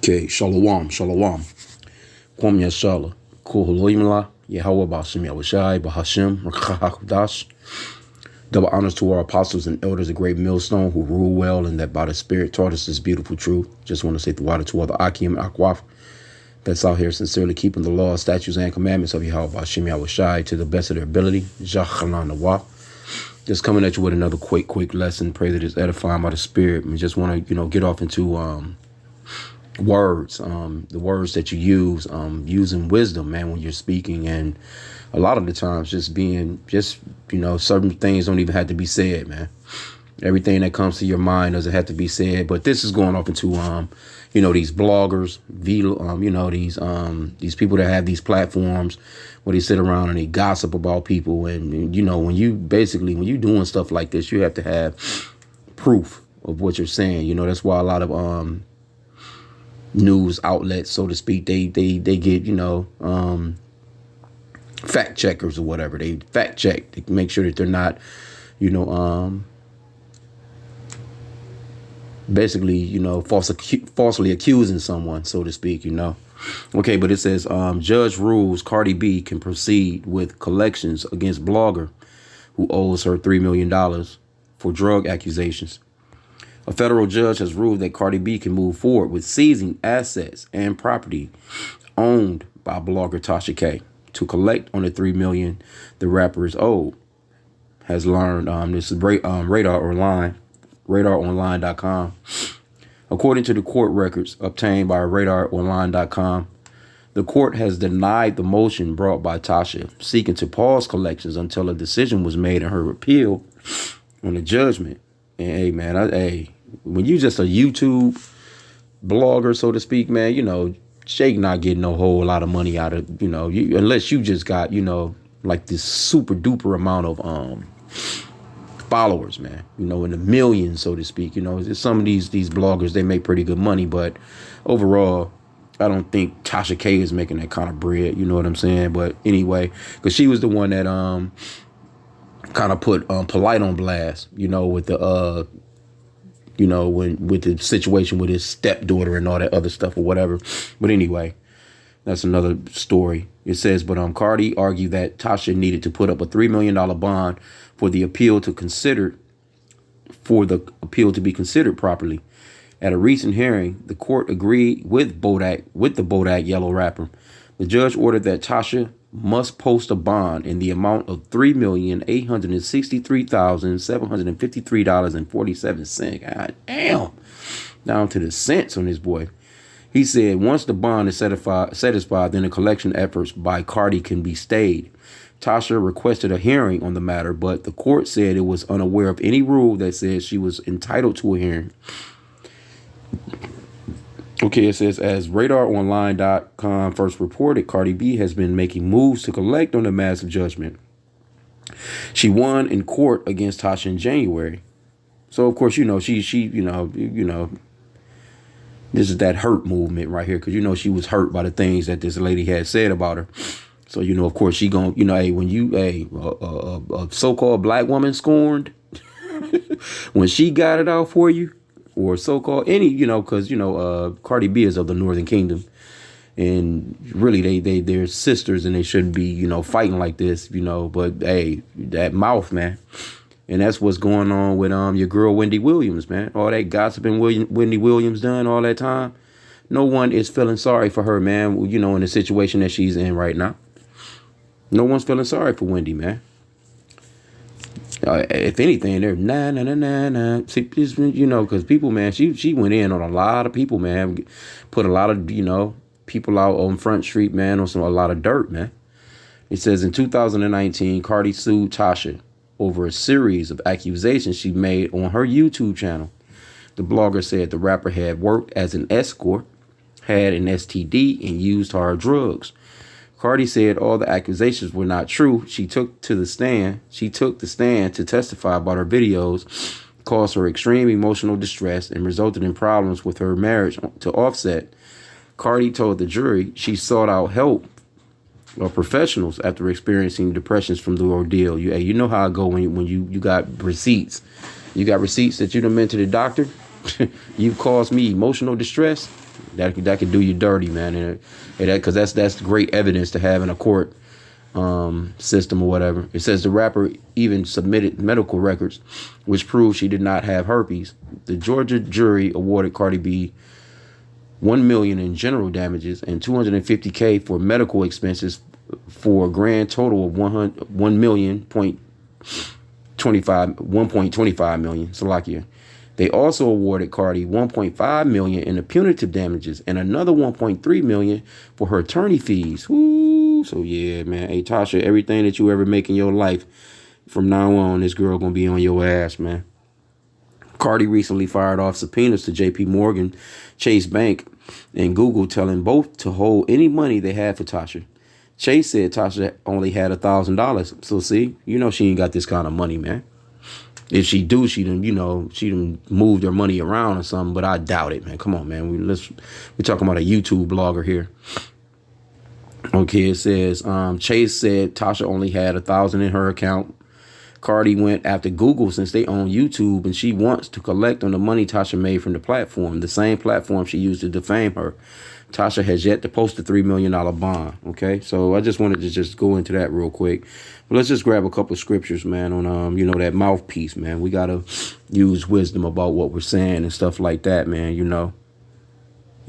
Okay, shalom, shalom. Kwam Yashala. Kuhuloimla. Yahweh Bashim Yahushai Bahashim Rakahakudash. Double honors to our apostles and elders, a great millstone who rule well and that by the Spirit taught us this beautiful truth. Just want to say the water to all the H.I.M Akwaf that's out here sincerely keeping the laws, statutes, and commandments of Yahweh Bashim Yahushai to the best of their ability. Jachalan Nawah. Just coming at you with another quick lesson. Pray that it's edifying by the Spirit. We just want to, get off into words, the words that you use, using wisdom, man, when you're speaking. And a lot of the times certain things don't even have to be said, man. Everything that comes to your mind doesn't have to be said. But this is going off into, these bloggers, these people that have these platforms where they sit around and they gossip about people. And, when you doing stuff like this, you have to have proof of what you're saying. That's why a lot of news outlets, so to speak, they get, fact checkers or whatever. They fact check to make sure that they're not, falsely accusing someone, so to speak, Okay, but it says judge rules Cardi B can proceed with collections against blogger who owes her $3 million for drug accusations. A federal judge has ruled that Cardi B can move forward with seizing assets and property owned by blogger Tasha K to collect on the $3 million the rapper is owed. Has learned this is RadarOnline.com. According to the court records obtained by RadarOnline.com, the court has denied the motion brought by Tasha seeking to pause collections until a decision was made in her appeal on the judgment. And hey, man, when you just a YouTube blogger, so to speak, man, Shake not getting no whole lot of money out of, unless you just got, like this super duper amount of followers, man, in the millions, so to speak. Some of these bloggers, they make pretty good money, but overall, I don't think Tasha K is making that kind of bread. You know what I'm saying? But anyway, because she was the one that kind of put Polite on blast, with the with the situation with his stepdaughter and all that other stuff or whatever. But anyway, that's another story. It says, but Cardi argued that Tasha needed to put up a $3 million bond for the appeal to be considered properly. At a recent hearing, the court agreed with the Bodak Yellow rapper. The judge ordered that Tasha must post a bond in the amount of $3,863,753.47. God damn. Down to the cents on this boy. He said once the bond is satisfied, then the collection efforts by Cardi can be stayed. Tasha requested a hearing on the matter, but the court said it was unaware of any rule that says she was entitled to a hearing. Okay, it says, as RadarOnline.com first reported, Cardi B has been making moves to collect on the massive judgment. She won in court against Tasha in January. So, of course, she this is that hurt movement right here, because, she was hurt by the things that this lady had said about her. So, of course, she gonna, when you, a so-called black woman scorned, when she got it out for you, or so-called any, because, Cardi B is of the Northern Kingdom. And really, they're sisters and they shouldn't be, fighting like this, But, hey, that mouth, man. And that's what's going on with your girl, Wendy Williams, man. All that gossiping Wendy Williams done all that time. No one is feeling sorry for her, man, in the situation that she's in right now. No one's feeling sorry for Wendy, man. If anything, they're nah. See, because people, man, she went in on a lot of people, man. Put a lot of, people out on Front Street, man, on a lot of dirt, man. It says in 2019, Cardi sued Tasha over a series of accusations she made on her YouTube channel. The blogger said the rapper had worked as an escort, had an STD, and used hard drugs. Cardi said all the accusations were not true. She took the stand to testify about her videos, caused her extreme emotional distress, and resulted in problems with her marriage to Offset. Cardi told the jury she sought out help of professionals after experiencing depressions from the ordeal. You know how I go when you got receipts. You got receipts that you done been to the doctor You've caused me emotional distress. That could do you dirty, man. And because that's great evidence to have in a court system or whatever. It says the rapper even submitted medical records, which proved she did not have herpes. The Georgia jury awarded Cardi B $1 million in general damages and $250K for medical expenses for a grand total of $1.25 million. Salakia. They also awarded Cardi $1.5 million in the punitive damages and another $1.3 million for her attorney fees. Woo! So yeah, man. Hey Tasha, everything that you ever make in your life, from now on, this girl gonna be on your ass, man. Cardi recently fired off subpoenas to J.P. Morgan, Chase Bank, and Google, telling both to hold any money they had for Tasha. Chase said Tasha only had $1,000. So see, she ain't got this kind of money, man. If she do, she done moved her money around or something, but I doubt it, man. Come on, man. We're talking about a YouTube blogger here. Okay, it says Chase said Tasha only had $1,000 in her account. Cardi went after Google since they own YouTube, and she wants to collect on the money Tasha made from the platform, the same platform she used to defame her. Tasha has yet to post a $3 million bond. Okay, so I just wanted to just go into that real quick. But let's just grab a couple of scriptures, man, on that mouthpiece, man. We gotta use wisdom about what we're saying and stuff like that, man. You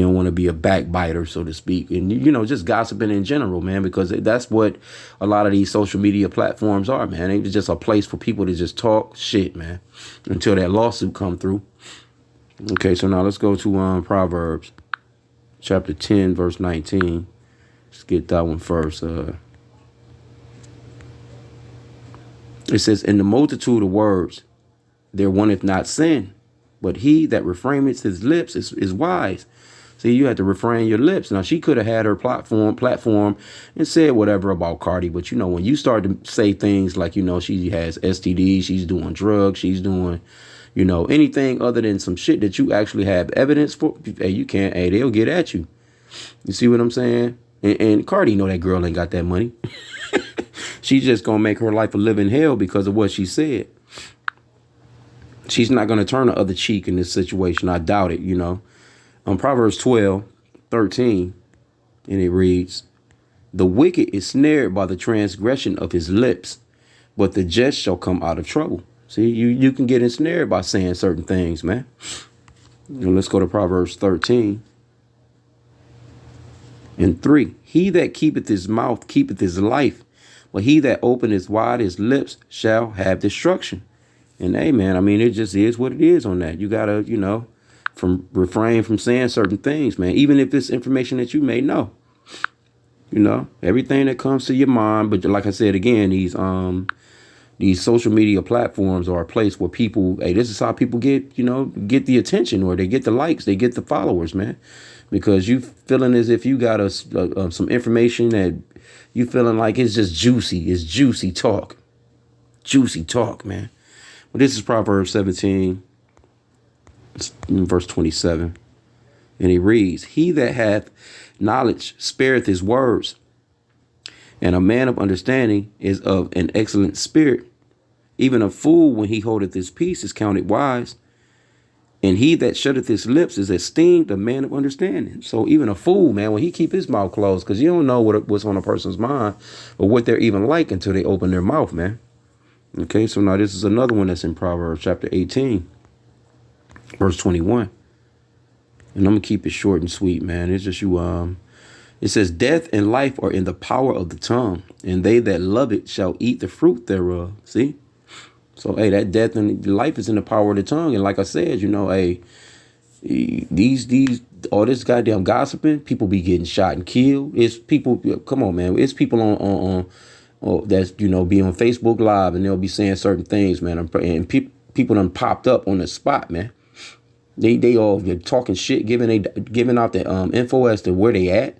don't want to be a backbiter, so to speak, and just gossiping in general, man, because that's what a lot of these social media platforms are, man. It's just a place for people to just talk shit, man, until that lawsuit come through. Okay, so now let's go to Proverbs chapter 10, verse 19. Let's get that one first. It says, "In the multitude of words, there wanteth not sin, but he that refraineth his lips is wise." See, you had to refrain your lips. Now, she could have had her platform and said whatever about Cardi. But, when you start to say things like, she has STDs, she's doing drugs, she's doing, anything other than some shit that you actually have evidence for, hey, they'll get at you. You see what I'm saying? And Cardi know that girl ain't got that money. She's just going to make her life a living hell because of what she said. She's not going to turn the other cheek in this situation. I doubt it, On Proverbs 12:13, and it reads, "The wicked is snared by the transgression of his lips, but the just shall come out of trouble." See, you can get ensnared by saying certain things, man. And let's go to Proverbs 13:3. "He that keepeth his mouth keepeth his life, but he that openeth wide his lips shall have destruction." And hey, man, it just is what it is on that. You gotta, refrain from saying certain things, man, even if it's information that you may know. Everything that comes to your mind. But like I said again, these social media platforms are a place where people, hey, this is how people get the attention, or they get the likes, they get the followers, man, because you feeling as if you got some information that you feeling like it's just juicy. It's juicy talk, man. But this is Proverbs 17. In verse 27, and he reads, "He that hath knowledge spareth his words, and a man of understanding is of an excellent spirit. Even a fool, when he holdeth his peace, is counted wise, and he that shutteth his lips is esteemed a man of understanding." So even a fool, man, when he keep his mouth closed, because you don't know what's on a person's mind or what they're even like until they open their mouth, man. Okay, so now this is another one that's in Proverbs chapter 18. Verse 21. And I'm going to keep it short and sweet, man. It's just it says, "Death and life are in the power of the tongue, and they that love it shall eat the fruit thereof." See? So, hey, that death and life is in the power of the tongue. And like I said, hey, all this goddamn gossiping, people be getting shot and killed. It's people, come on, man. It's people on that's, be on Facebook Live, and they'll be saying certain things, man. And people done popped up on the spot, man. They all talking shit, giving out the info as to where they at.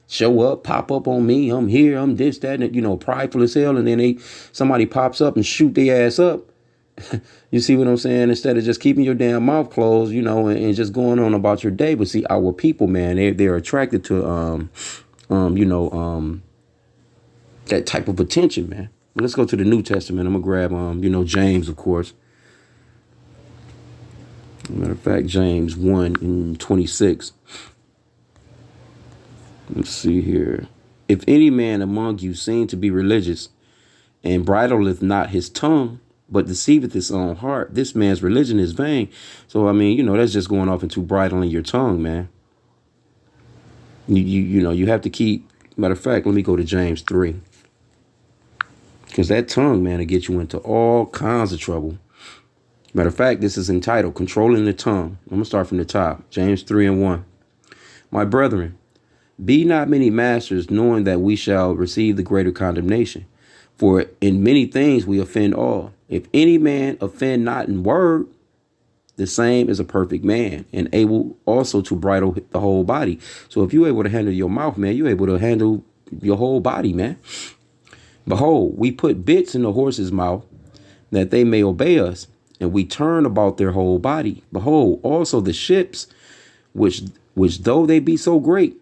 Show up, pop up on me. I'm here. I'm this, that, and prideful as hell. And then somebody pops up and shoot their ass up. You see what I'm saying? Instead of just keeping your damn mouth closed, and just going on about your day. But see, our people, man, they're attracted to that type of attention, man. But let's go to the New Testament. I'm gonna grab James, of course. Matter of fact, James 1:26. Let's see here. If any man among you seem to be religious, and bridleth not his tongue, but deceiveth his own heart, this man's religion is vain. So, I mean, that's just going off into bridling your tongue, man. You have to keep, matter of fact, let me go to James 3. Because that tongue, man, will get you into all kinds of trouble. Matter of fact, this is entitled Controlling the Tongue. I'm going to start from the top. James 3:1. My brethren, be not many masters, knowing that we shall receive the greater condemnation. For in many things we offend all. If any man offend not in word, the same is a perfect man, and able also to bridle the whole body. So if you're able to handle your mouth, man, you're able to handle your whole body, man. Behold, we put bits in the horse's mouth that they may obey us, and we turn about their whole body. Behold, also the ships, which though they be so great,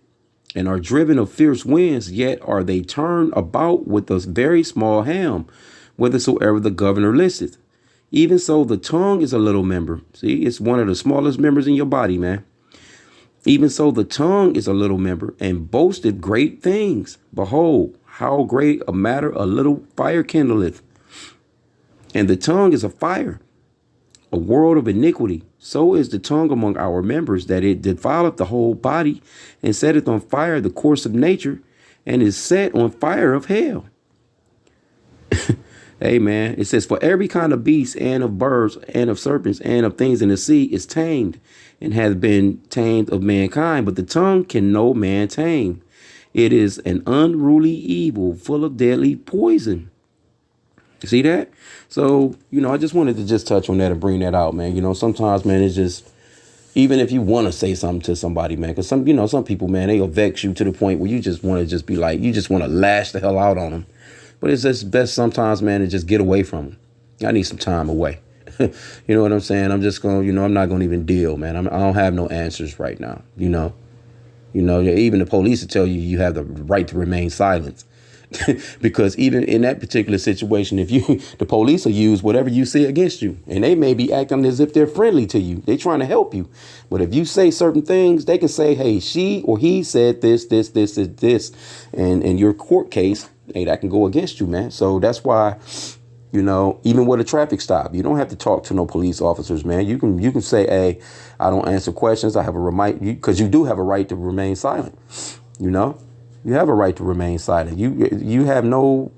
and are driven of fierce winds, yet are they turned about with a very small helm, whithersoever the governor listeth. Even so, the tongue is a little member. See, it's one of the smallest members in your body, man. Even so, the tongue is a little member, and boasteth great things. Behold, how great a matter a little fire kindleth. And the tongue is a fire, a world of iniquity. So is the tongue among our members, that it defileth the whole body, and setteth on fire the course of nature, and is set on fire of hell. Hey, man, it says, for every kind of beast, and of birds, and of serpents, and of things in the sea is tamed, and has been tamed of mankind. But the tongue can no man tame. It is an unruly evil, full of deadly poison. You see that? So, I just wanted to just touch on that and bring that out, man. Sometimes, man, it's just, even if you want to say something to somebody, man, because some people, man, they'll vex you to the point where you just want to just be like, you just want to lash the hell out on them. But it's just best sometimes, man, to just get away from them. I need some time away. You know what I'm saying? I'm just going, I'm not going to even deal, man. I don't have no answers right now. Even the police will tell you you have the right to remain silent. Because even in that particular situation, the police will use whatever you say against you, and they may be acting as if they're friendly to you. They're trying to help you. But if you say certain things, they can say, hey, she or he said this, and in your court case, hey, that can go against you, man. So that's why, even with a traffic stop, you don't have to talk to no police officers, man. You can say, hey, I don't answer questions. I have a right, because you do have a right to remain silent. You have a right to remain silent. You have no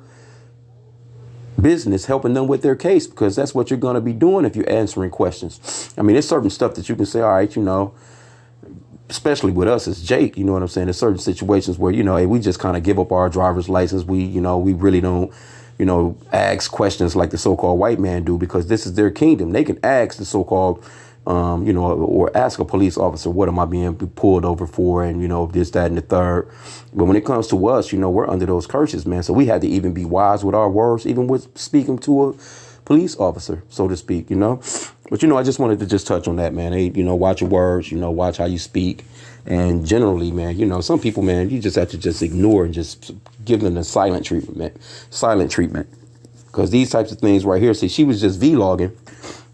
business helping them with their case, because that's what you're going to be doing if you're answering questions. I mean, there's certain stuff that you can say, all right, especially with us as Jake, you know what I'm saying? There's certain situations where, hey, we just kind of give up our driver's license. We really don't, ask questions like the so-called white man do, because this is their kingdom. They can ask the so-called or ask a police officer, what am I being pulled over for? And, this, that, and the third. But when it comes to us, we're under those curses, man. So we had to even be wise with our words, even with speaking to a police officer, so to speak, But, I just wanted to just touch on that, man. Hey, watch your words, watch how you speak. And generally, man, some people, man, you just have to just ignore and just give them the silent treatment. Because these types of things right here, see, she was just vlogging.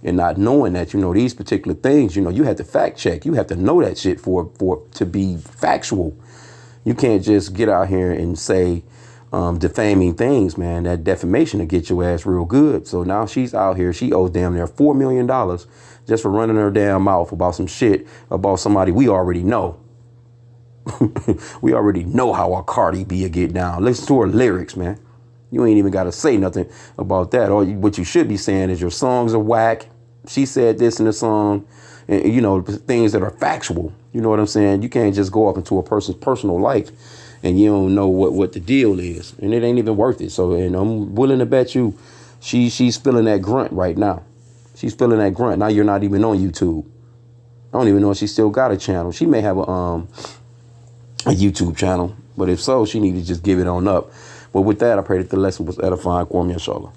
And not knowing that, these particular things, you have to fact check. You have to know that shit for to be factual. You can't just get out here and say defaming things, man. That defamation will get your ass real good. So now she's out here. She owes damn near $4 million just for running her damn mouth about some shit about somebody we already know. We already know how our Cardi B get down. Listen to her lyrics, man. You ain't even got to say nothing about that. Or what you should be saying is your songs are whack. She said this in the song, and, things that are factual. You know what I'm saying? You can't just go up into a person's personal life and you don't know what the deal is. And it ain't even worth it. So, and I'm willing to bet you she's feeling that grunt right now. She's feeling that grunt. Now you're not even on YouTube. I don't even know if she still got a channel. She may have a YouTube channel. But if so, she need to just give it on up. But with that, I pray that the lesson was edifying for me, inshallah.